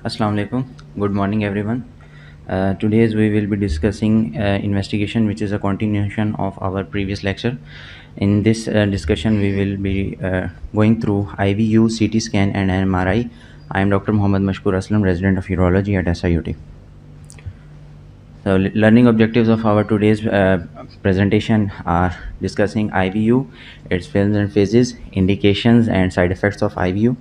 Assalamu alaikum. Good morning, everyone. Today's we will be discussing investigation, which is a continuation of our previous lecture. In this discussion, we will be going through IVU, CT scan, and MRI. I am Dr. Muhammad Mashkur Aslam, resident of urology at SIUT. So, learning objectives of our today's presentation are discussing IVU, its films and phases, indications and side effects of IVU,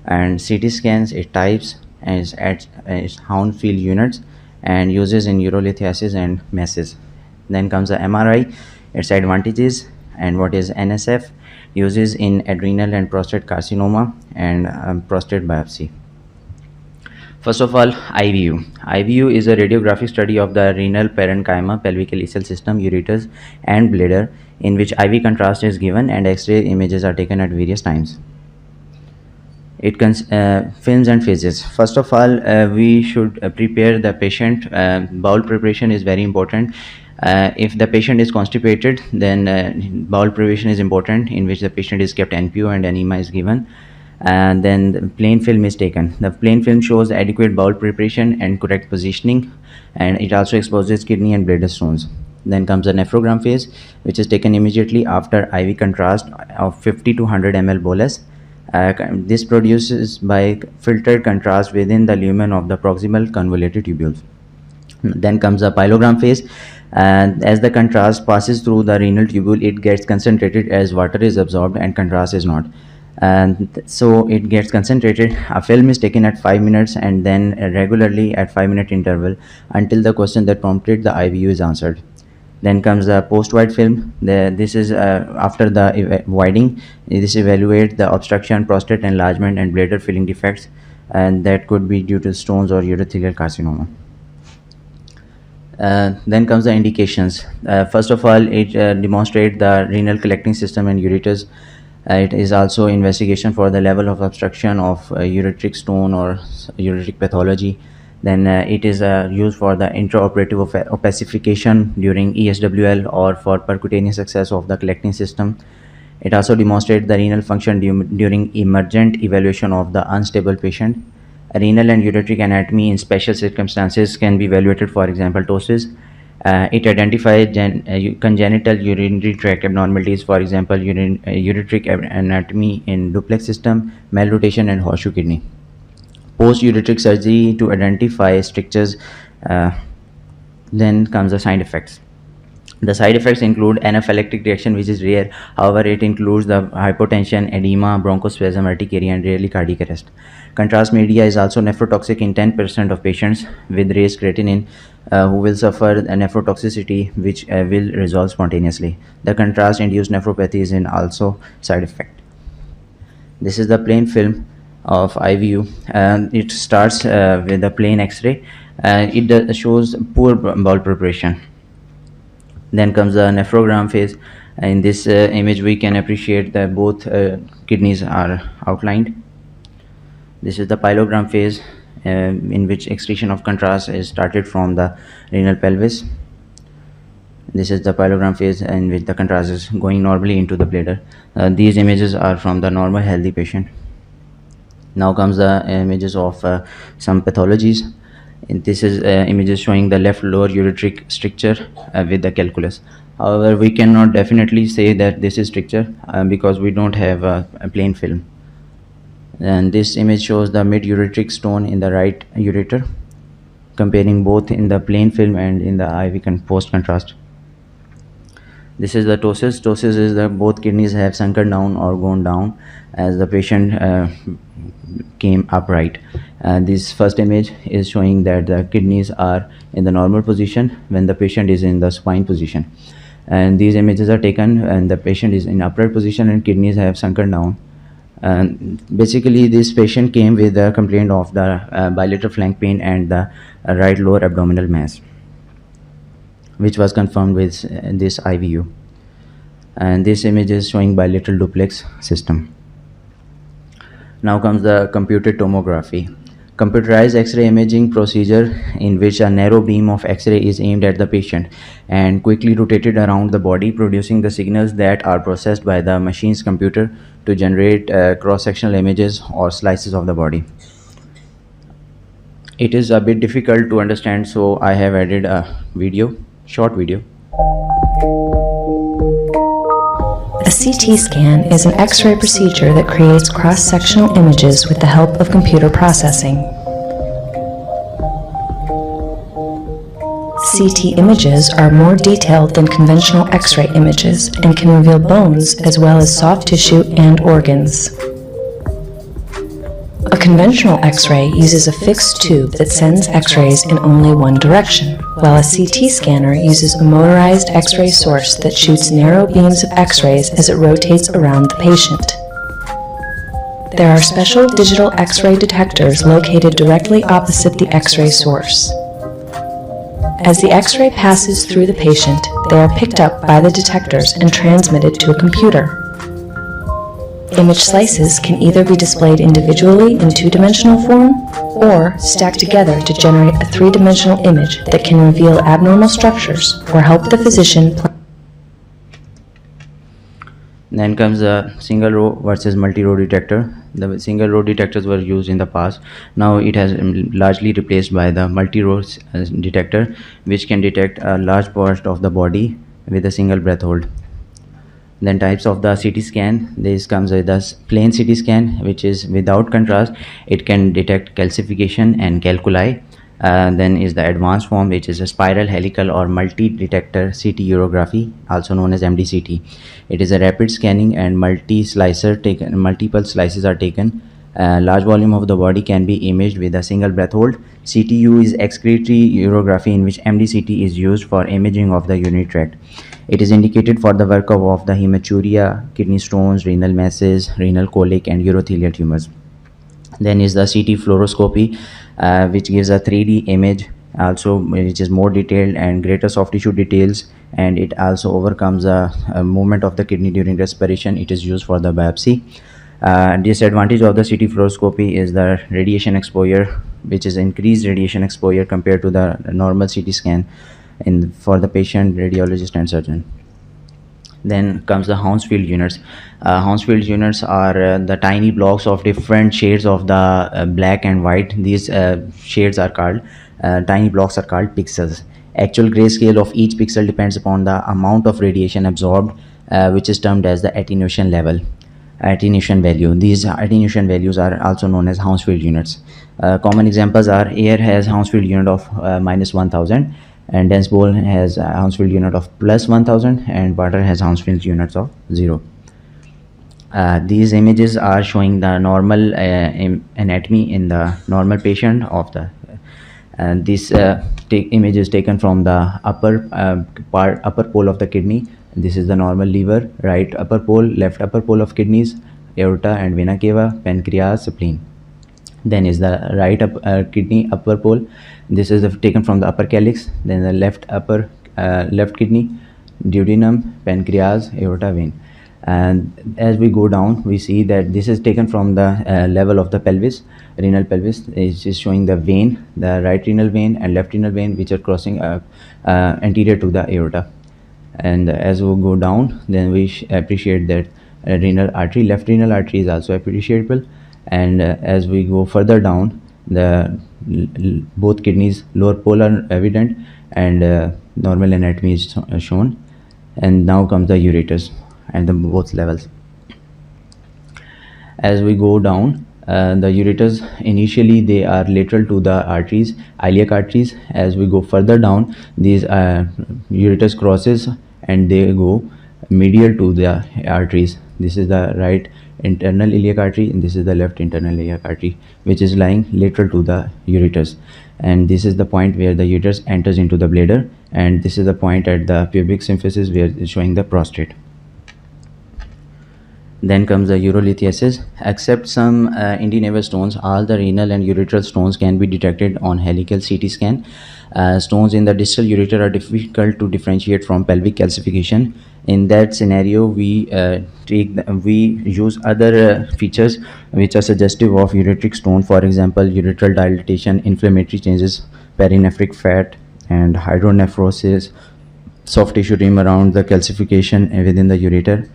and CT scans, its types, and its Hounsfield units, and uses in urolithiasis and messes. Then comes the MRI, its advantages, and what is NSF, uses in adrenal and prostate carcinoma, and prostate biopsy. First of all, IVU. IVU is a radiographic study of the renal parenchyma, pelvic ileal system, ureters, and bladder, in which IV contrast is given and X-ray images are taken at various times. It films and phases. First of all, we should prepare the patient. Bowel preparation is very important. If the patient is constipated, then bowel preparation is important, in which the patient is kept NPO and enema is given. And then the plain film is taken. The plain film shows adequate bowel preparation and correct positioning, and it also exposes kidney and bladder stones. Then comes the nephrogram phase, which is taken immediately after IV contrast of 50 to 100 ml bolus. This produces by filtered contrast within the lumen of the proximal convoluted tubules. Then comes the pyelogram phase, and as the contrast passes through the renal tubule, it gets concentrated as water is absorbed and contrast is not. And so it gets concentrated. A film is taken at 5 minutes and then regularly at 5-minute interval until the question that prompted the IVU is answered. Then comes the post-void film. This is after the voiding. This evaluates the obstruction, prostate enlargement, and bladder filling defects, and that could be due to stones or urothelial carcinoma. Then comes the indications. First of all, it demonstrates the renal collecting system and ureters. It is also investigation for the level of obstruction of ureteric stone or ureteric pathology. Then it is used for the intraoperative opacification during ESWL or for percutaneous access of the collecting system. It also demonstrates the renal function during emergent evaluation of the unstable patient. Renal and ureteric anatomy in special circumstances can be evaluated, for example, ptosis. It identifies congenital urinary tract abnormalities, for example, ureteric anatomy in duplex system, malrotation, and horseshoe kidney. Post-ureteric surgery to identify strictures. Then comes the side effects. The side effects include anaphylactic reaction, which is rare. However, it includes the hypotension, edema, bronchospasm, urticaria, and rarely cardiac arrest. Contrast media is also nephrotoxic in 10% of patients with raised creatinine who will suffer a nephrotoxicity, which will resolve spontaneously. The contrast-induced nephropathy is also side effect. This is the plain film of IVU. It starts with a plain X-ray. It shows poor bowel preparation. Then comes the nephrogram phase. In this image, we can appreciate that both kidneys are outlined. This is the pyelogram phase, in which excretion of contrast is started from the renal pelvis. This is the pyelogram phase in which the contrast is going normally into the bladder. These images are from the normal healthy patient. Now comes the images of some pathologies. This is images showing the left lower ureteric stricture with the calculus. However, we cannot definitely say that this is stricture because we don't have a plain film. And this image shows the mid-ureteric stone in the right ureter, comparing both in the plain film and in the IV post-contrast. This is the ptosis. Ptosis is that both kidneys have sunken down or gone down as the patient came upright. This first image is showing that the kidneys are in the normal position when the patient is in the supine position. And these images are taken and the patient is in upright position and kidneys have sunken down. And basically, this patient came with a complaint of the bilateral flank pain and the right lower abdominal mass, which was confirmed with this IVU. And this image is showing bilateral duplex system. Now comes the computed tomography. Computerized X-ray imaging procedure in which a narrow beam of X-ray is aimed at the patient and quickly rotated around the body, producing the signals that are processed by the machine's computer to generate cross-sectional images or slices of the body. It is a bit difficult to understand, so I have added a short video. A CT scan is an X-ray procedure that creates cross-sectional images with the help of computer processing. CT images are more detailed than conventional X-ray images and can reveal bones as well as soft tissue and organs. A conventional X-ray uses a fixed tube that sends X-rays in only one direction, while a CT scanner uses a motorized X-ray source that shoots narrow beams of X-rays as it rotates around the patient. There are special digital X-ray detectors located directly opposite the X-ray source. As the X-ray passes through the patient, they are picked up by the detectors and transmitted to a computer. Image slices can either be displayed individually in two-dimensional form or stacked together to generate a three-dimensional image that can reveal abnormal structures or help the physician plan. Then comes the single row versus multi-row detector. The single row detectors were used in the past. Now it has largely replaced by the multi-row detector, which can detect a large part of the body with a single breath hold. Then types of the CT scan. This comes with the plain CT scan, which is without contrast. It can detect calcification and calculi. Then is the advanced form, which is a spiral, helical or multi-detector CT urography, also known as MDCT. It is a rapid scanning and multiple slices are taken. Large volume of the body can be imaged with a single breath hold. CTU is excretory urography, in which MDCT is used for imaging of the urinary tract. It is indicated for the workup of the hematuria, kidney stones, renal masses, renal colic and urothelial tumors. Then is the CT fluoroscopy, which gives a 3D image, also which is more detailed and greater soft tissue details, and it also overcomes the movement of the kidney during respiration. It is used for the biopsy. Disadvantage of the CT fluoroscopy is the radiation exposure, which is increased radiation exposure compared to the normal CT scan for the patient, radiologist and surgeon. Then comes the Hounsfield units. Hounsfield units are the tiny blocks of different shades of the black and white. These shades are called tiny blocks are called pixels. Actual grayscale of each pixel depends upon the amount of radiation absorbed, which is termed as the attenuation value. These attenuation values are also known as Hounsfield units. Common examples are air has Hounsfield unit of -1000, and dense ball has a Hounsfield unit of +1000, and water has Hounsfield units of 0. These images are showing the normal anatomy in the normal patient of the this image is taken from the upper pole of the kidney. This is the normal liver, right upper pole, left upper pole of kidneys, aorta and vena cava, pancreas, spleen. Then is the right kidney upper pole. This is taken from the upper calyx. Then the left kidney, duodenum, pancreas, aorta, vein. And as we go down, we see that this is taken from the level of the pelvis, renal pelvis. It is showing the vein, the right renal vein and left renal vein, which are crossing anterior to the aorta. And as we go down, then we appreciate that left renal artery is also appreciable. And as we go further down, both kidneys lower pole are evident, and normal anatomy is shown. And now comes the ureters and both levels. As we go down, the ureters, initially they are lateral to the arteries, iliac arteries. As we go further down, these ureters crosses and they go medial to the arteries. This is the right internal iliac artery, and this is the left internal iliac artery, which is lying lateral to the ureters. And this is the point where the uterus enters into the bladder, and this is the point at the pubic symphysis where it's showing the prostate. Then comes the urolithiasis. Except some indinaval stones, all the renal and ureteral stones can be detected on helical CT scan. Stones in the distal ureter are difficult to differentiate from pelvic calcification. In that scenario, we use other features which are suggestive of ureteric stone. For example, ureteral dilatation, inflammatory changes, perinephric fat, and hydronephrosis, soft tissue rim around the calcification within the ureter.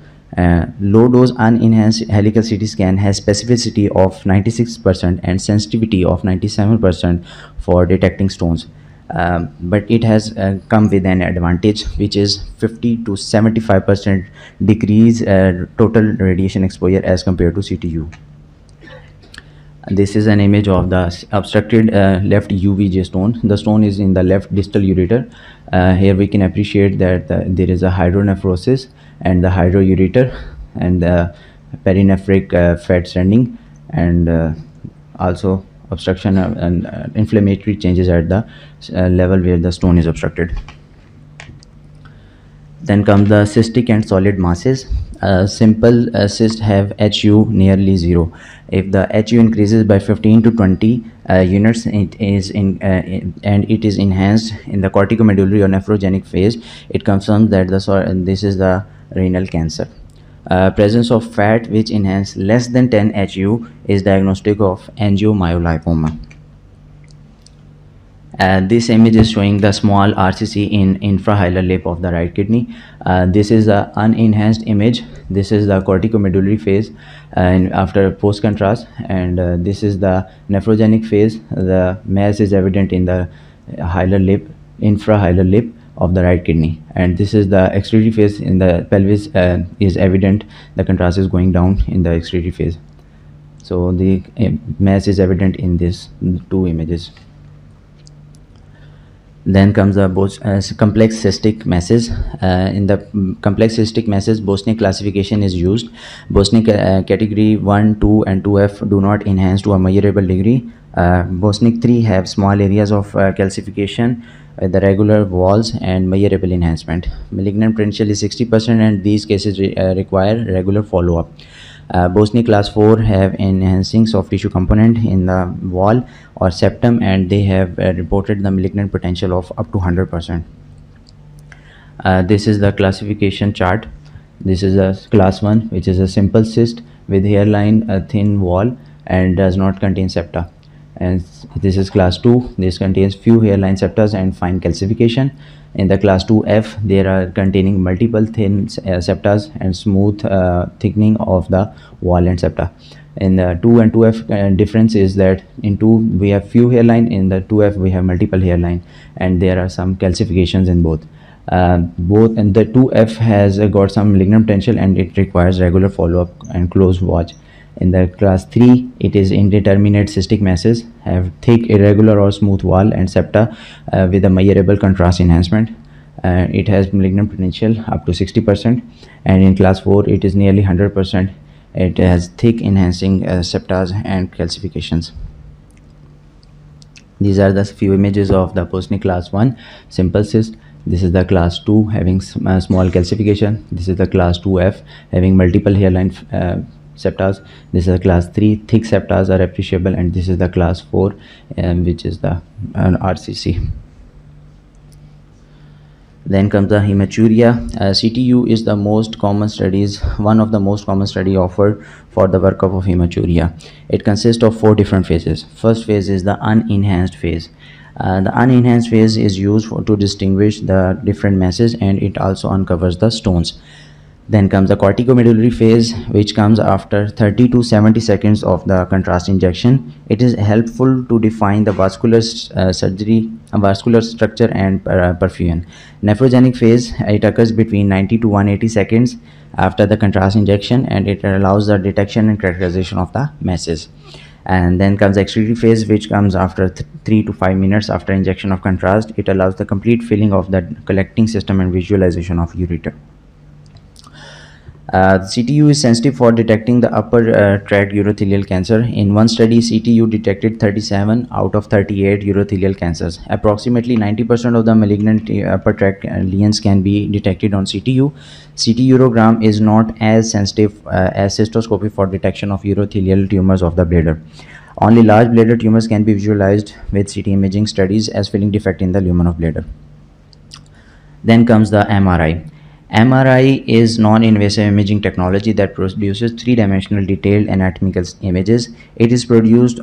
Low dose unenhanced helical CT scan has specificity of 96% and sensitivity of 97% for detecting stones. But it has come with an advantage, which is 50 to 75% decrease total radiation exposure as compared to CTU. This is an image of the obstructed left UVJ stone. The stone is in the left distal ureter. Here we can appreciate that there is a hydronephrosis and the hydroureter and the perinephric fat standing, and also obstruction and inflammatory changes at the level where the stone is obstructed. Then comes the cystic and solid masses. Simple cysts have HU nearly 0. If the HU increases by 15 to 20 units, it is and it is enhanced in the corticomedullary or nephrogenic phase, it confirms that this is the renal cancer. Presence of fat which enhance less than 10 HU is diagnostic of angiomyolipoma. This image is showing the small RCC in infrahilar lip of the right kidney. This is the unenhanced image. This is the corticomedullary phase and after post contrast, and this is the nephrogenic phase. The mass is evident in the infrahilar lip of the right kidney, and this is the excretory phase in the pelvis is evident. The contrast is going down in the excretory phase. So the mass is evident in these two images. Then comes the complex cystic masses. In the complex cystic masses, Bosniak classification is used. Bosniak category 1, 2 and 2F do not enhance to a measurable degree. Bosniak 3 have small areas of calcification, the regular walls and measurable enhancement. Malignant potential is 60% and these cases require regular follow-up. Bosniak class 4 have enhancing soft tissue component in the wall or septum, and they have reported the malignant potential of up to 100%. This is the classification chart. This is a class 1, which is a simple cyst with hairline, a thin wall and does not contain septa. And this is class 2. This contains few hairline septas and fine calcification. In the class 2F, there are containing multiple thin septas and smooth thickening of the wall and septa. In the 2 and 2F difference is that in 2 we have few hairline, in the 2F we have multiple hairline, and there are some calcifications in both. And the 2F has got some malignant potential and it requires regular follow-up and close watch. In the class 3, it is indeterminate cystic masses, have thick, irregular or smooth wall and septa with a measurable contrast enhancement. It has malignant potential up to 60%, and in class 4 it is nearly 100%. It has thick enhancing septas and calcifications. These are the few images of the Bosniak class 1 simple cyst. This is the class 2 having small calcification. This is the class 2F having multiple hairline septas. This is the class 3, thick septas are appreciable, and this is the class 4 which is the RCC. Then comes the hematuria. CTU is the most common studies, one of the most common study offered for the workup of hematuria. It consists of 4 different phases. First phase is the unenhanced phase. The unenhanced phase is used to distinguish the different masses, and it also uncovers the stones. Then comes the corticomedullary phase, which comes after 30 to 70 seconds of the contrast injection. It is helpful to define the vascular structure and perfusion. Nephrogenic phase, it occurs between 90 to 180 seconds after the contrast injection, and it allows the detection and characterization of the masses. And then comes the excretory phase, which comes after 3 to 5 minutes after injection of contrast. It allows the complete filling of the collecting system and visualization of ureter. CTU is sensitive for detecting the upper tract urothelial cancer. In one study, CTU detected 37 out of 38 urothelial cancers. Approximately 90% of the malignant upper tract lesions can be detected on CTU. CT urogram is not as sensitive as cystoscopy for detection of urothelial tumors of the bladder. Only large bladder tumors can be visualized with CT imaging studies as filling defect in the lumen of bladder. Then comes the MRI. MRI is non-invasive imaging technology that produces 3-dimensional detailed anatomical images. It is based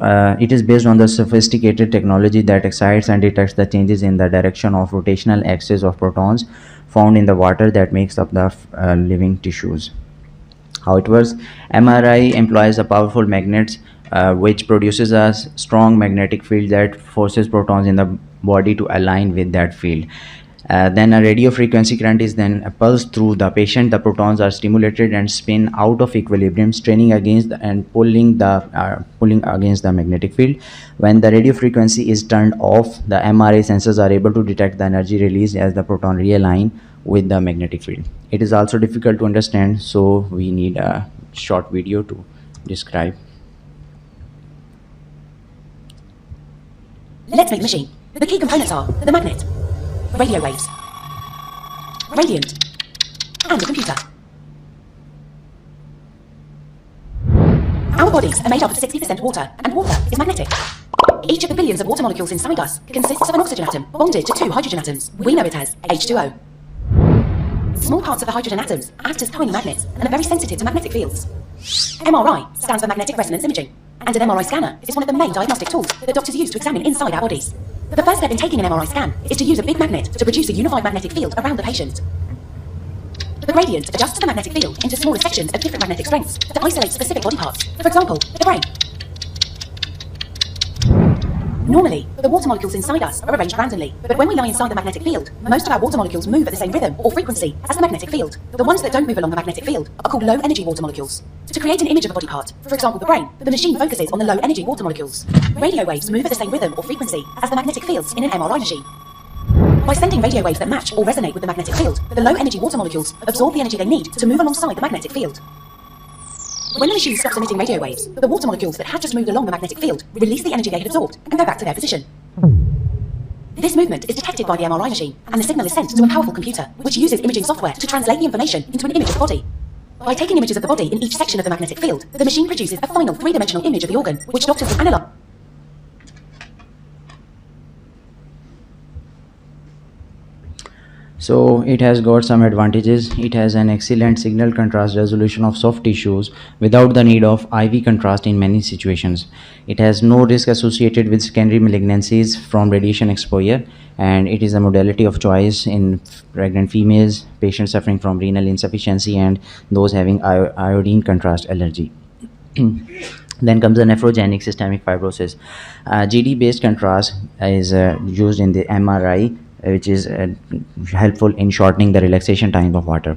on the sophisticated technology that excites and detects the changes in the direction of rotational axis of protons found in the water that makes up the living tissues. How it works: MRI employs a powerful magnets which produces a strong magnetic field that forces protons in the body to align with that field. Then a radio frequency current is then pulsed through the patient. The protons are stimulated and spin out of equilibrium, straining against and pulling against the magnetic field. When the radio frequency is turned off, the MRI sensors are able to detect the energy released as the proton realign with the magnetic field. It is also difficult to understand, so we need a short video to describe. Let's make the machine. The key components are the magnet, radio waves, radiant, and a computer. Our bodies are made up of 60% water, and water is magnetic. Each of the billions of water molecules inside us consists of an oxygen atom bonded to 2 hydrogen atoms. We know it as H2O. Small parts of the hydrogen atoms act as tiny magnets and are very sensitive to magnetic fields. MRI stands for magnetic resonance imaging, and an MRI scanner is one of the main diagnostic tools that doctors use to examine inside our bodies. The first step in taking an MRI scan is to use a big magnet to produce a unified magnetic field around the patient. The gradient adjusts the magnetic field into smaller sections of different magnetic strengths to isolate specific body parts, for example, the brain. Normally, the water molecules inside us are arranged randomly, but when we lie inside the magnetic field, most of our water molecules move at the same rhythm or frequency as the magnetic field. The ones that don't move along the magnetic field are called low-energy water molecules. To create an image of a body part, for example the brain, the machine focuses on the low-energy water molecules. Radio waves move at the same rhythm or frequency as the magnetic fields in an MRI machine. By sending radio waves that match or resonate with the magnetic field, the low-energy water molecules absorb the energy they need to move alongside the magnetic field. When the machine stops emitting radio waves, the water molecules that had just moved along the magnetic field release the energy they had absorbed and go back to their position. This movement is detected by the MRI machine, and the signal is sent to a powerful computer, which uses imaging software to translate the information into an image of the body. By taking images of the body in each section of the magnetic field, the machine produces a final three-dimensional image of the organ, which doctors will analyze. So it has got some advantages. It has an excellent signal contrast resolution of soft tissues without the need of IV contrast in many situations. It has no risk associated with secondary malignancies from radiation exposure, and it is a modality of choice in pregnant females, patients suffering from renal insufficiency, and those having iodine contrast allergy. Then comes the nephrogenic systemic fibrosis. GD based contrast is used in the MRI, which is helpful in shortening the relaxation time of water.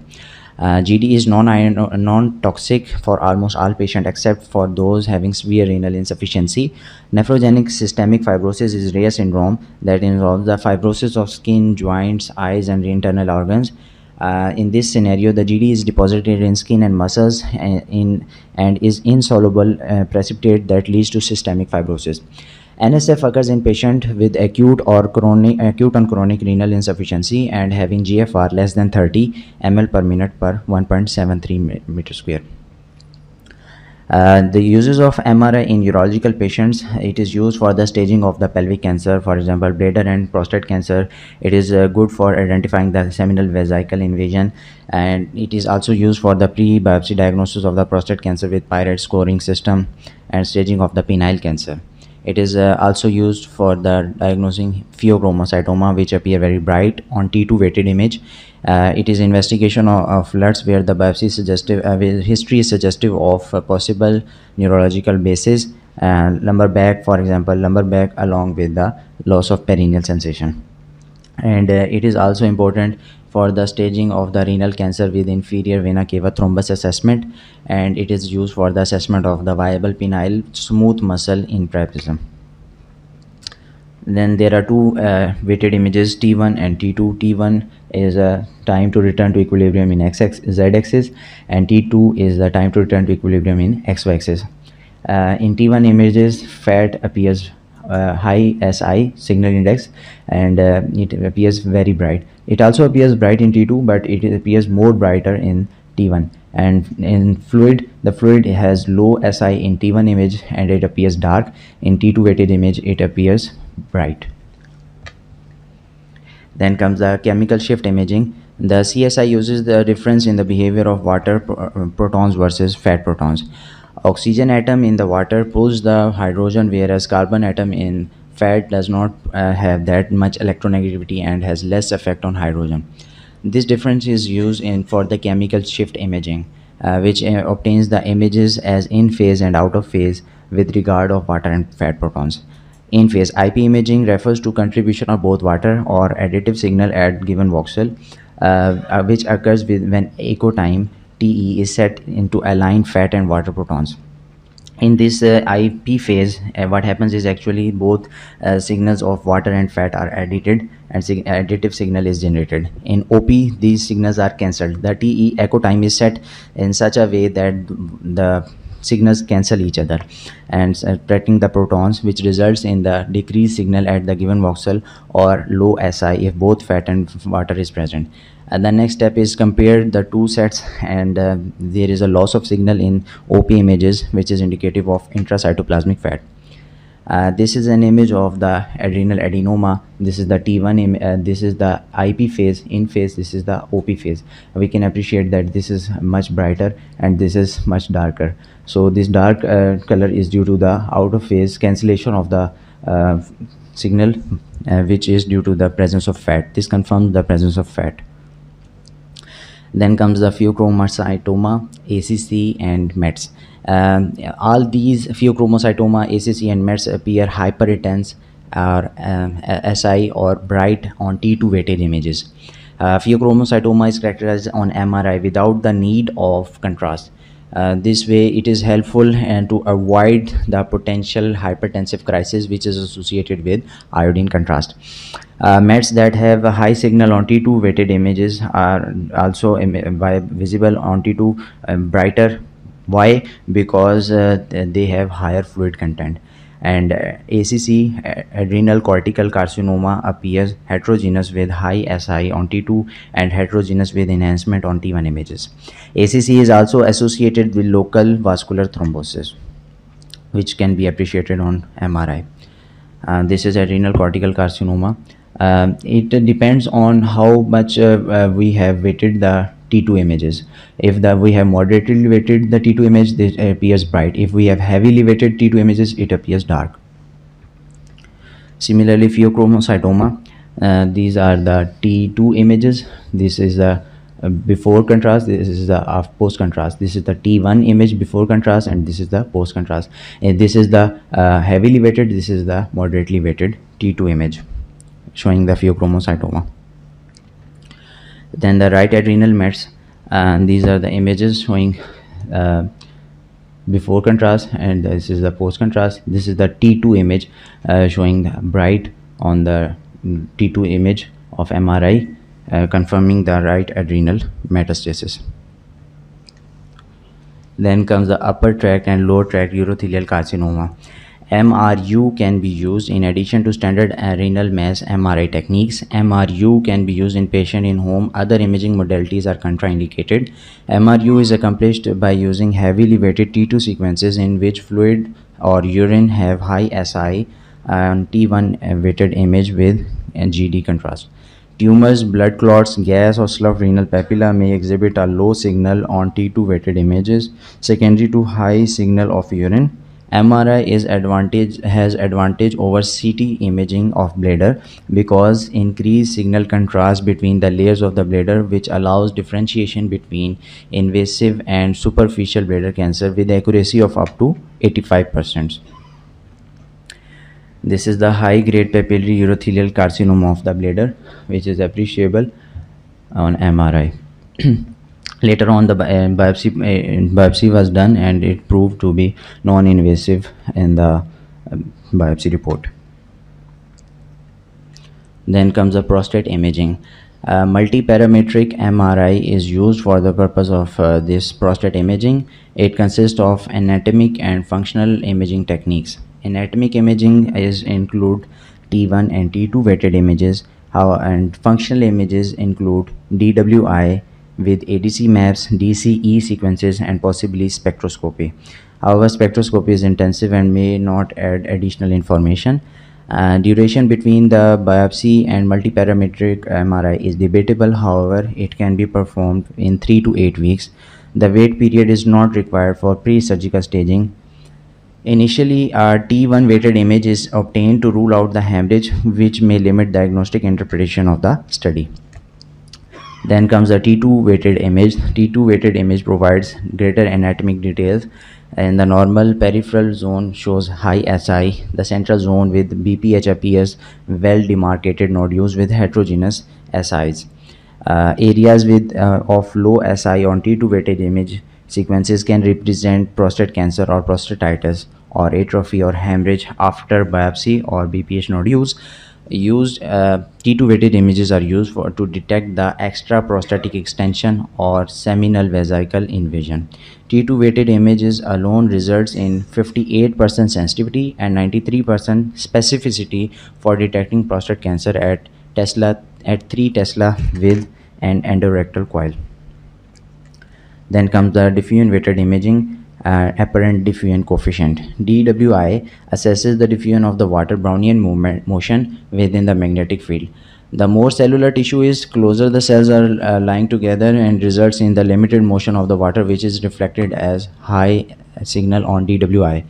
GD is non-toxic for almost all patients except for those having severe renal insufficiency. Nephrogenic systemic fibrosis is a rare syndrome that involves the fibrosis of skin, joints, eyes, and internal organs. In this scenario, the GD is deposited in skin and muscles and is insoluble precipitate that leads to systemic fibrosis. NSF occurs in patients with acute and chronic renal insufficiency and having GFR less than 30 ml per minute per 1.73 meter square. The uses of MRI in urological patients, it is used for the staging of the pelvic cancer, for example bladder and prostate cancer. It is good for identifying the seminal vesicle invasion, and it is also used for the pre-biopsy diagnosis of the prostate cancer with PIRATE scoring system and staging of the penile cancer. It is also used for the diagnosing pheochromocytoma, which appear very bright on T2 weighted image. It is investigation of LUTs where the biopsy history is suggestive of a possible neurological basis. Lumbar back, for example, lumbar back along with the loss of perineal sensation. And it is also important for the staging of the renal cancer with inferior vena cava thrombus assessment, and it is used for the assessment of the viable penile smooth muscle in priapism. Then there are two weighted images, T1 and T2. T1 is a time to return to equilibrium in z-axis, and T2 is the time to return to equilibrium in x-axis. In T1 images, fat appears high SI signal index, and it appears very bright. It also appears bright in T2, but it appears more brighter in T1. And in fluid, the fluid has low SI in T1 image and it appears dark. In T2 weighted image, it appears bright. Then comes the chemical shift imaging. The CSI uses the difference in the behavior of water protons versus fat protons. Oxygen atom in the water pulls the hydrogen, whereas carbon atom in fat does not have that much electronegativity and has less effect on hydrogen. This difference is used for the chemical shift imaging, which obtains the images as in phase and out of phase with regard of water and fat protons. In phase, IP imaging refers to contribution of both water or additive signal at given voxel, which occurs when echo time TE is set into aligned fat and water protons. In this IP phase, what happens is actually both signals of water and fat are edited and additive signal is generated. In OP, these signals are cancelled. The TE echo time is set in such a way that the signals cancel each other and subtracting the protons, which results in the decreased signal at the given voxel or low SI if both fat and water is present. And the next step is compare the two sets, and there is a loss of signal in OP images, which is indicative of intracytoplasmic fat. This is an image of the adrenal adenoma. This is the T1 this is the IP phase. In phase, this is the OP phase. We can appreciate that this is much brighter and this is much darker. So this dark color is due to the out of phase cancellation of the signal, which is due to the presence of fat. This confirms the presence of fat. Then comes the pheochromocytoma, ACC, and METs. All these pheochromocytoma, ACC, and METs appear hyperintense or SI or bright on T2 weighted images. Pheochromocytoma is characterized on MRI without the need of contrast. This way it is helpful and to avoid the potential hypertensive crisis which is associated with iodine contrast. METs that have a high signal on T2 weighted images are also visible on T2 brighter. Why? Because they have higher fluid content. And ACC, adrenal cortical carcinoma, appears heterogeneous with high SI on T2 and heterogeneous with enhancement on T1 images. ACC is also associated with local vascular thrombosis, which can be appreciated on MRI. This is adrenal cortical carcinoma. It depends on how much we have weighted the T2 images. If we have moderately weighted the T2 image, it appears bright. If we have heavily weighted T2 images, it appears dark. Similarly, pheochromocytoma, these are the T2 images. This is the before contrast, this is the post contrast. This is the T1 image before contrast, and this is the post contrast. And this is the heavily weighted, this is the moderately weighted T2 image showing the pheochromocytoma. Then the right adrenal METs, and these are the images showing before contrast, and this is the post contrast. This is the T2 image showing the bright on the T2 image of MRI, confirming the right adrenal metastasis. Then comes the upper tract and lower tract urothelial carcinoma. MRU can be used in addition to standard renal mass MRI techniques. MRU can be used in patient in whom other imaging modalities are contraindicated. MRU is accomplished by using heavily weighted T2 sequences in which fluid or urine have high SI and T1 weighted image with GD contrast. Tumors, blood clots, gas or slough renal papilla may exhibit a low signal on T2 weighted images secondary to high signal of urine. MRI has advantage over CT imaging of bladder because increased signal contrast between the layers of the bladder, which allows differentiation between invasive and superficial bladder cancer with accuracy of up to 85%. This is the high grade papillary urothelial carcinoma of the bladder, which is appreciable on MRI. Later on, the biopsy was done and it proved to be non-invasive in the biopsy report. Then comes the prostate imaging. Multiparametric MRI is used for the purpose of this prostate imaging. It consists of anatomic and functional imaging techniques. Anatomic imaging include T1 and T2 weighted images, and functional images include DWI with ADC maps, DCE sequences, and possibly spectroscopy. However, spectroscopy is intensive and may not add additional information. Duration between the biopsy and multiparametric MRI is debatable. However, it can be performed in 3 to 8 weeks. The wait period is not required for pre-surgical staging. Initially, a T1 weighted image is obtained to rule out the hemorrhage, which may limit diagnostic interpretation of the study. Then comes the T2 weighted image. T2 weighted image provides greater anatomic details And the normal peripheral zone shows high SI. The central zone with BPH appears well demarcated nodules with heterogeneous SIs. Areas with of low SI on T2 weighted image sequences can represent prostate cancer or prostatitis or atrophy or hemorrhage after biopsy or BPH nodules. Used T2 weighted images are used to detect the extra prostatic extension or seminal vesicle invasion. T2 weighted images alone results in 58% sensitivity and 93% specificity for detecting prostate cancer at 3 Tesla with an endorectal coil. Then comes the diffusion weighted imaging. Apparent diffusion coefficient DWI assesses the diffusion of the water Brownian motion within the magnetic field. The more cellular tissue is, closer the cells are lying together, and results in the limited motion of the water, which is reflected as high signal on DWI.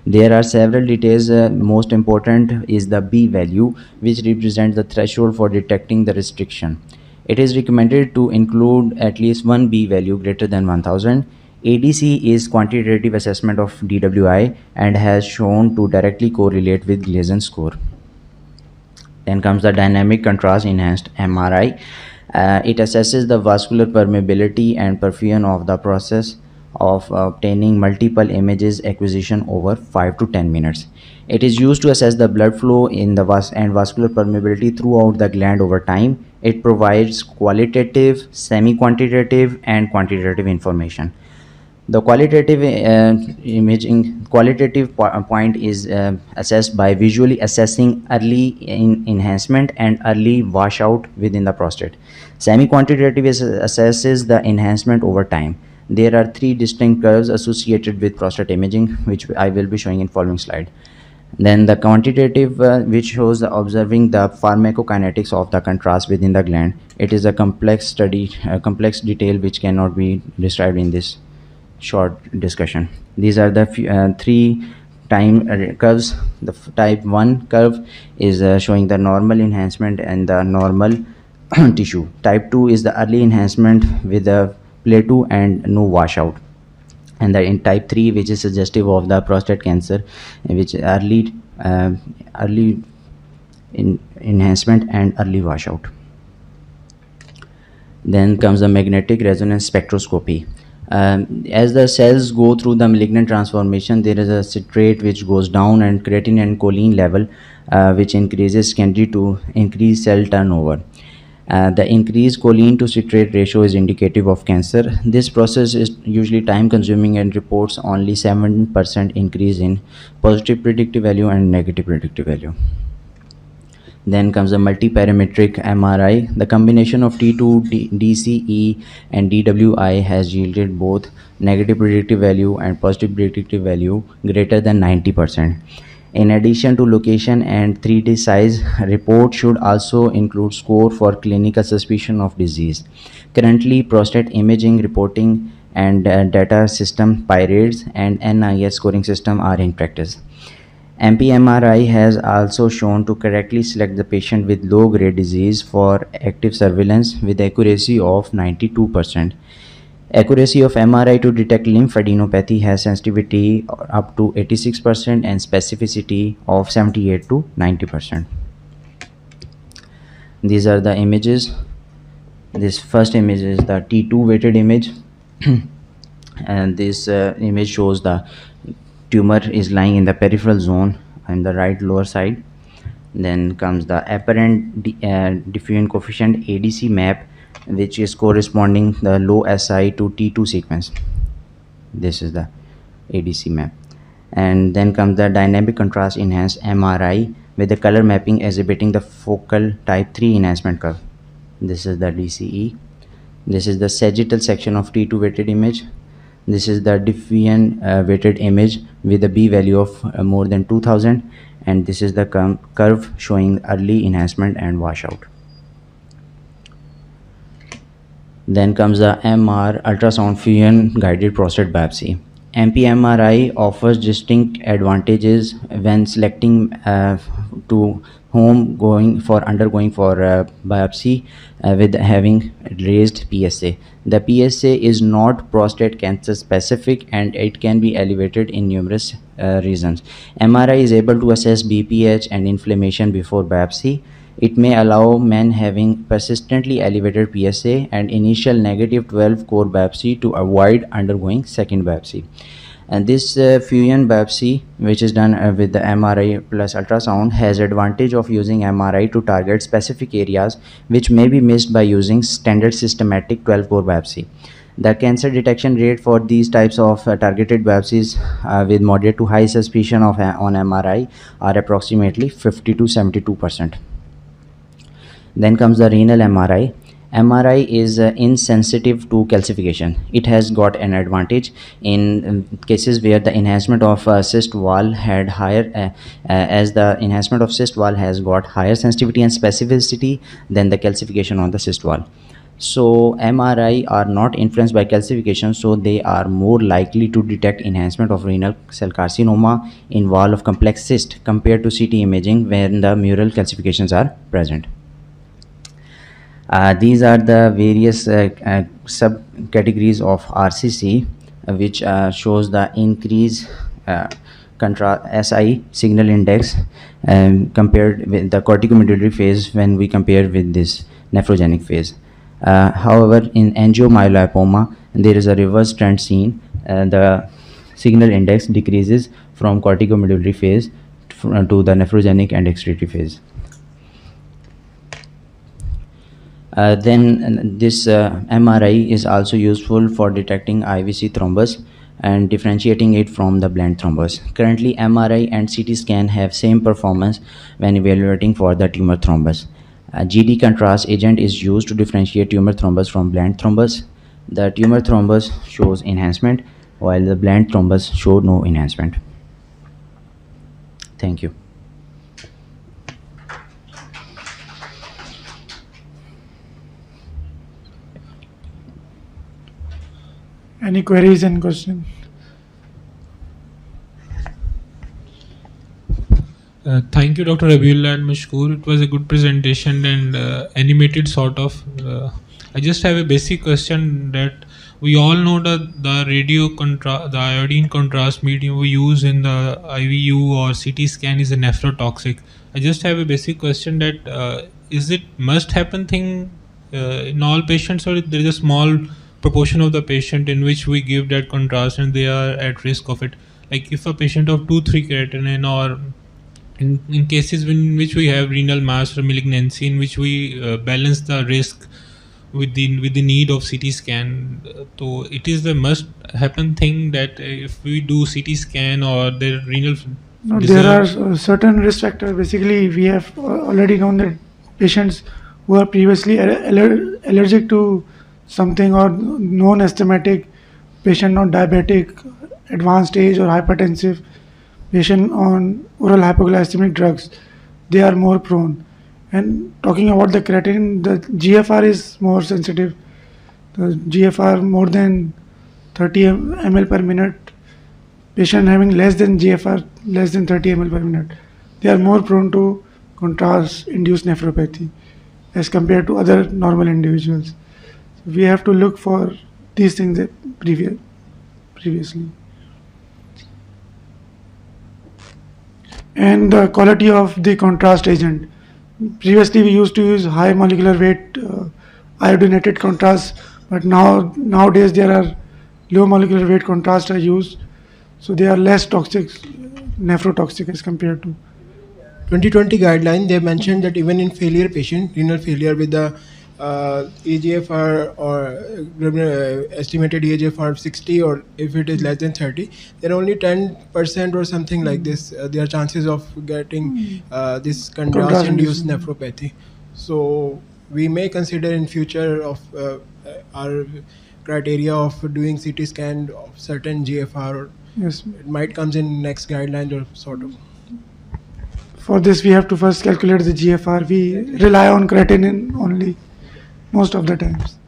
There are several details. Most important is the B value, which represents the threshold for detecting the restriction. It is recommended to include at least one B value greater than 1000. ADC is quantitative assessment of DWI and has shown to directly correlate with Gleason score. Then comes the dynamic contrast enhanced MRI. It assesses the vascular permeability and perfusion of the process of obtaining multiple images acquisition over 5 to 10 minutes. It is used to assess the blood flow in the and vascular permeability throughout the gland over time. It provides qualitative, semi-quantitative, and quantitative information. The qualitative point is assessed by visually assessing early enhancement and early washout within the prostate. Semi-quantitative assesses the enhancement over time. There are 3 distinct curves associated with prostate imaging, which I will be showing in following slide. Then the quantitative, which shows observing the pharmacokinetics of the contrast within the gland. It is a complex study, complex detail which cannot be described in this short discussion. These are the 3 time curves. The type 1 curve is showing the normal enhancement and the normal tissue. Type 2 is the early enhancement with a plateau and no washout. And the in type 3, which is suggestive of the prostate cancer, which early enhancement and early washout. Then comes the magnetic resonance spectroscopy. As the cells go through the malignant transformation, there is a citrate which goes down, and creatine and choline level which increases can lead to increased cell turnover. The increased choline to citrate ratio is indicative of cancer. This process is usually time consuming and reports only 7% increase in positive predictive value and negative predictive value. Then comes the multiparametric MRI. The combination of T2, DCE and DWI has yielded both negative predictive value and positive predictive value greater than 90%. In addition to location and 3D size, report should also include score for clinical suspicion of disease. Currently, prostate imaging reporting and data system PIRADES and NIS scoring system are in practice. MPMRI has also shown to correctly select the patient with low-grade disease for active surveillance with accuracy of 92%. Accuracy of MRI to detect lymphadenopathy has sensitivity up to 86% and specificity of 78 to 90%. These are the images. This first image is the T2 weighted image and this image shows the tumor is lying in the peripheral zone on the right lower side. Then comes the apparent diffusion coefficient ADC map, which is corresponding the low SI to T2 sequence. This is the ADC map. And then comes the dynamic contrast enhanced MRI with the color mapping exhibiting the focal type 3 enhancement curve. This is the DCE. This is the sagittal section of T2 weighted image. This is the diffusion weighted image with a B value of more than 2000, and this is the curve showing early enhancement and washout. Then comes the MR ultrasound fusion guided prostate biopsy. MPMRI offers distinct advantages when selecting to home going for undergoing for biopsy with having raised PSA. The PSA is not prostate cancer specific and it can be elevated in numerous reasons. MRI is able to assess BPH and inflammation before biopsy. It may allow men having persistently elevated PSA and initial negative 12 core biopsy to avoid undergoing second biopsy. And this fusion biopsy, which is done with the MRI plus ultrasound, has advantage of using MRI to target specific areas which may be missed by using standard systematic 12 core biopsy. The cancer detection rate for these types of targeted biopsies with moderate to high suspicion of on MRI are approximately 50 to 72%. Then comes the renal MRI. MRI is insensitive to calcification. It has got an advantage in cases where the enhancement of cyst wall had higher, as the enhancement of cyst wall has got higher sensitivity and specificity than the calcification on the cyst wall. So MRI are not influenced by calcification, so they are more likely to detect enhancement of renal cell carcinoma in wall of complex cyst compared to CT imaging when the mural calcifications are present. These are the various subcategories of RCC, which shows the increase SI signal index compared with the corticomedullary phase when we compare with this nephrogenic phase. However, in angiomyolipoma, there is a reverse trend seen. The signal index decreases from corticomedullary phase to the nephrogenic and excretory phase. Then this MRI is also useful for detecting IVC thrombus and differentiating it from the blunt thrombus. Currently, MRI and CT scan have same performance when evaluating for the tumor thrombus. GD contrast agent is used to differentiate tumor thrombus from blunt thrombus. The tumor thrombus shows enhancement while the blunt thrombus show no enhancement. Thank you. Any queries and questions? Thank you, Dr. Rabiullah and Mashkoor. It was a good presentation and animated sort of. I just have a basic question that we all know that the iodine contrast medium we use in the IVU or CT scan is a nephrotoxic. I just have a basic question that is it must happen thing in all patients, or there is a small proportion of the patient in which we give that contrast and they are at risk of it? Like if a patient of 2-3 creatinine, or in cases in which we have renal mass or malignancy, in which we balance the risk with the need of CT scan. So it is the must happen thing that if we do CT scan or the renal. No, there are certain risk factors. Basically, we have already known that patients who are previously allergic to something, or non-asthmatic patient, not diabetic, advanced age or hypertensive patient on oral hypoglycemic drugs, they are more prone. And talking about the creatinine, the GFR is more sensitive. The GFR more than 30 ml per minute, patient having less than GFR less than 30 ml per minute, they are more prone to contrast induced nephropathy as compared to other normal individuals. So we have to look for these things previously. And the quality of the contrast agent. Previously we used to use high molecular weight iodinated contrast, but nowadays there are low molecular weight contrast are used, so they are less toxic, nephrotoxic as compared to 2020 guideline. They mentioned that even in failure patient, renal failure with the EGFR or estimated EGFR of 60, or if it is less than 30, then only 10% or something like this, there are chances of getting this contrast-induced nephropathy. So we may consider in future of our criteria of doing CT scan of certain GFR. Yes. It might comes in next guideline or sort of. For this we have to first calculate the GFR. We rely on creatinine only most of the times.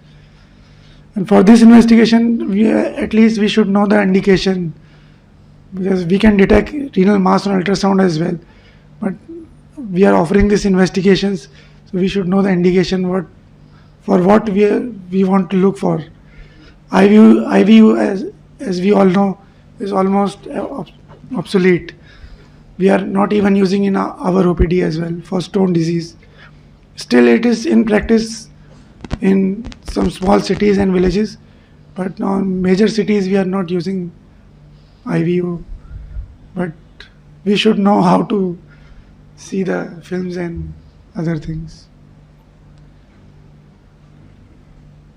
And for this investigation, at least we should know the indication, because we can detect renal mass on ultrasound as well. But we are offering these investigations, so we should know the indication what we want to look for. IVU as we all know is almost obsolete. We are not even using in our OPD as well for stone disease. Still, it is in practice in some small cities and villages, but now in major cities we are not using IVU. But we should know how to see the films and other things.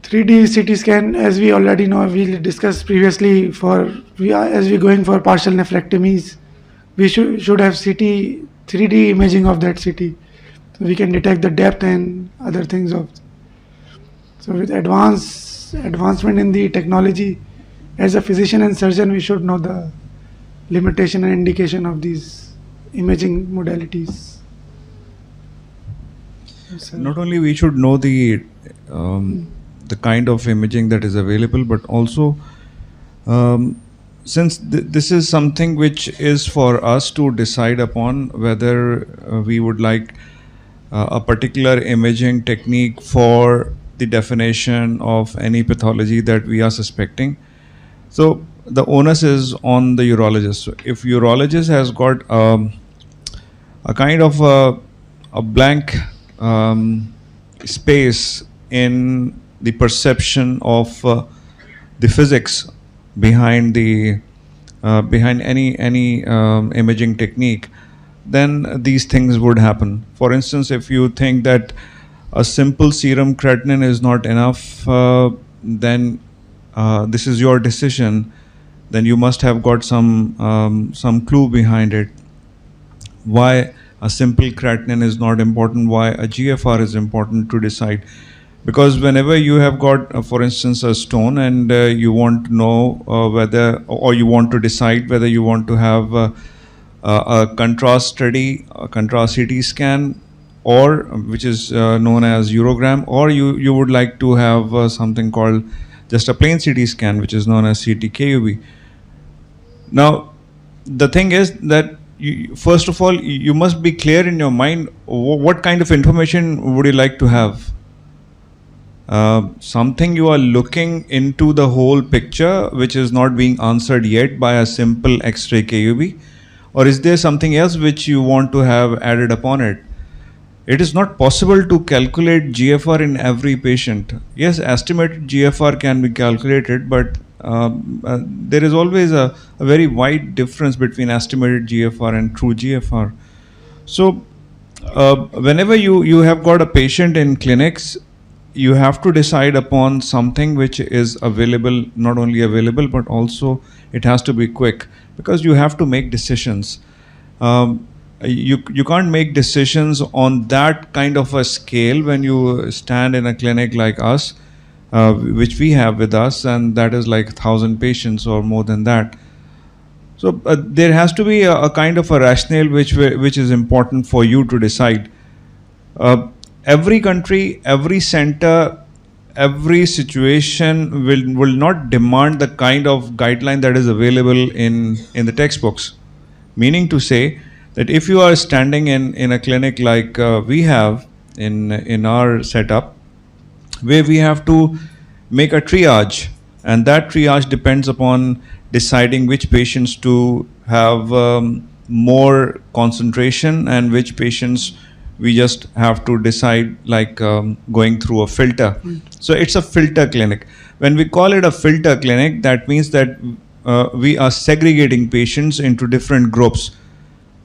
3D CT scan, as we already know, we discussed previously, as we're going for partial nephrectomies, we should have 3D imaging of that CT, so we can detect the depth and other things of. So with advancement in the technology, as a physician and surgeon, we should know the limitation and indication of these imaging modalities. Not only we should know the kind of imaging that is available, but also since this is something which is for us to decide upon whether we would like a particular imaging technique for the definition of any pathology that we are suspecting. So the onus is on the urologist. So if urologist has got a kind of a blank space in the perception of the physics behind any imaging technique, then these things would happen. For instance, if you think that a simple serum creatinine is not enough, then this is your decision. Then you must have got some clue behind it. Why a simple creatinine is not important? Why a GFR is important to decide? Because whenever you have got, for instance, a stone, and you want to know whether, or you want to decide whether you want to have a contrast study, a contrast CT scan, or which is known as urogram, or you would like to have something called just a plain CT scan, which is known as CT KUB. Now, the thing is that first of all, you must be clear in your mind what kind of information would you like to have. Something you are looking into the whole picture which is not being answered yet by a simple X-ray KUB, or is there something else which you want to have added upon it? It is not possible to calculate GFR in every patient. Yes, estimated GFR can be calculated, but there is always a very wide difference between estimated GFR and true GFR. So whenever you have got a patient in clinics, you have to decide upon something which is available, not only available, but also it has to be quick, because you have to make decisions. You can't make decisions on that kind of a scale when you stand in a clinic like us, which we have with us, and that is like 1,000 patients or more than that. So there has to be a kind of a rationale which is important for you to decide. Every country, every center, every situation will not demand the kind of guideline that is available in the textbooks. Meaning to say that if you are standing in a clinic like we have in our setup, where we have to make a triage, and that triage depends upon deciding which patients to have more concentration and which patients we just have to decide, like going through a filter. So it's a filter clinic. When we call it a filter clinic, that means that we are segregating patients into different groups.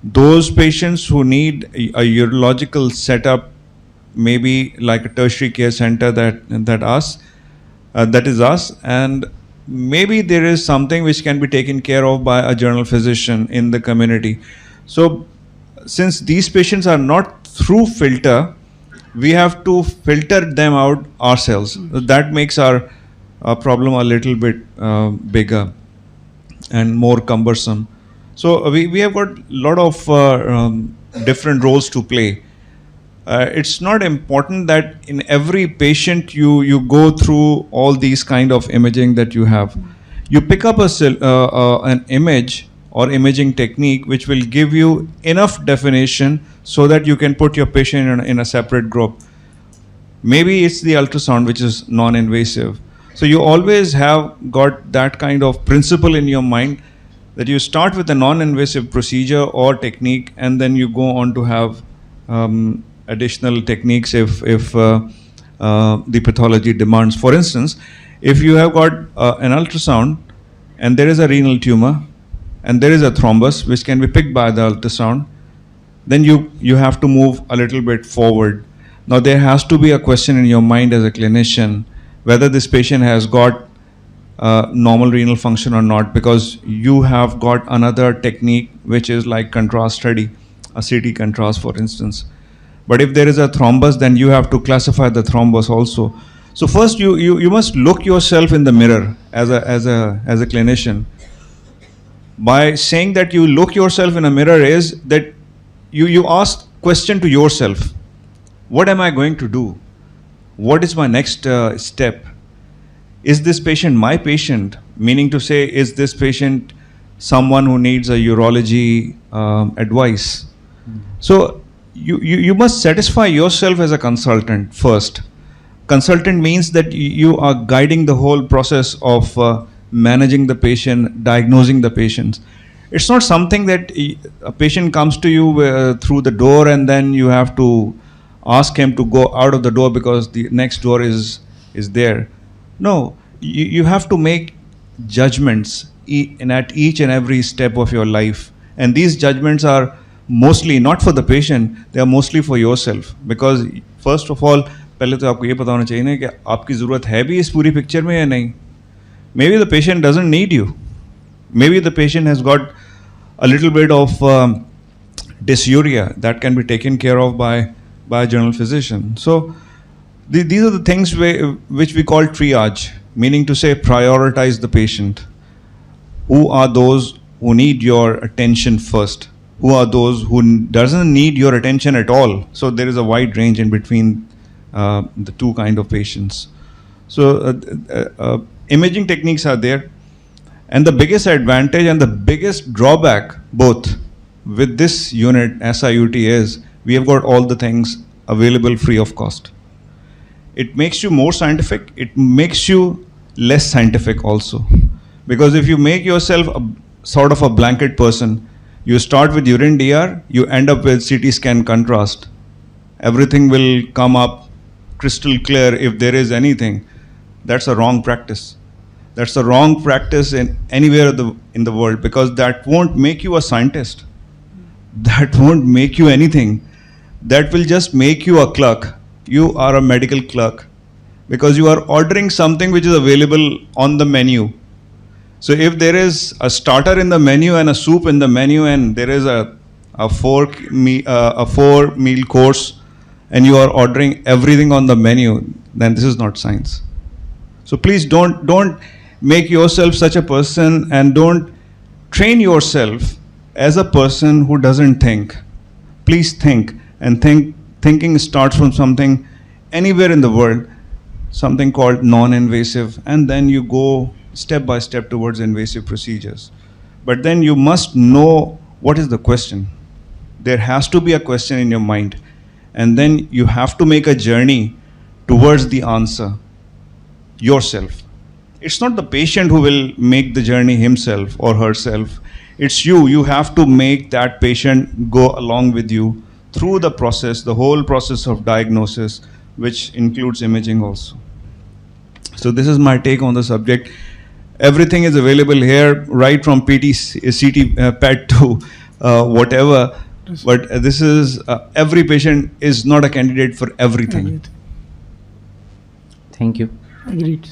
Those patients who need a urological setup, maybe like a tertiary care center that is us, and maybe there is something which can be taken care of by a general physician in the community. So since these patients are not through filter, we have to filter them out ourselves. That makes our problem a little bit bigger and more cumbersome. So we have got a lot of different roles to play. It's not important that in every patient you go through all these kind of imaging that you have. You pick up an image or imaging technique which will give you enough definition so that you can put your patient in a separate group. Maybe it's the ultrasound, which is non-invasive. So you always have got that kind of principle in your mind that you start with a non-invasive procedure or technique, and then you go on to have additional techniques if the pathology demands. For instance, if you have got an ultrasound and there is a renal tumor and there is a thrombus which can be picked by the ultrasound, then you have to move a little bit forward. Now there has to be a question in your mind as a clinician whether this patient has got normal renal function or not, because you have got another technique which is like contrast study, a CT contrast for instance. But if there is a thrombus, then you have to classify the thrombus also. So first you must look yourself in the mirror as a clinician. By saying that you look yourself in a mirror is that you ask question to yourself. What am I going to do? What is my next step? Is this patient my patient? Meaning to say, is this patient someone who needs a urology advice? So you must satisfy yourself as a consultant first. Consultant means that you are guiding the whole process of managing the patient, diagnosing the patients. It's not something that a patient comes to you through the door and then you have to ask him to go out of the door because the next door is there. No, you have to make judgments at each and every step of your life. And these judgments are mostly not for the patient, they are mostly for yourself. Because first of all, पहले तो आपको ये पता होना चाहिए ना कि आपकी ज़रूरत है भी इस पूरी पिक्चर में या नहीं. Maybe the patient doesn't need you. Maybe the patient has got a little bit of dysuria that can be taken care of by a general physician. So these are the things which we call triage, meaning to say prioritize the patient. Who are those who need your attention first? Who are those who doesn't need your attention at all? So there is a wide range in between the two kind of patients. So imaging techniques are there, and the biggest advantage and the biggest drawback both with this unit SIUT is we have got all the things available free of cost. It makes you more scientific, it makes you less scientific also, because if you make yourself a sort of a blanket person, you start with urine DR, you end up with CT scan contrast. Everything will come up crystal clear if there is anything. That's a wrong practice. That's a wrong practice in anywhere in the world, because that won't make you a scientist. That won't make you anything. That will just make you a clerk. You are a medical clerk because you are ordering something which is available on the menu. So if there is a starter in the menu and a soup in the menu and there is a four meal course and you are ordering everything on the menu, then this is not science. So please don't make yourself such a person, and don't train yourself as a person who doesn't think. Please think, and thinking starts from something anywhere in the world, something called non-invasive, and then you go step by step towards invasive procedures. But then you must know what is the question. There has to be a question in your mind, and then you have to make a journey towards the answer yourself. It's not the patient who will make the journey himself or herself. It's you. You have to make that patient go along with you through the process, the whole process of diagnosis, which includes imaging also. So this is my take on the subject. Everything is available here, right from PT, CT, PET to whatever. But this is, every patient is not a candidate for everything. Thank you. Agreed.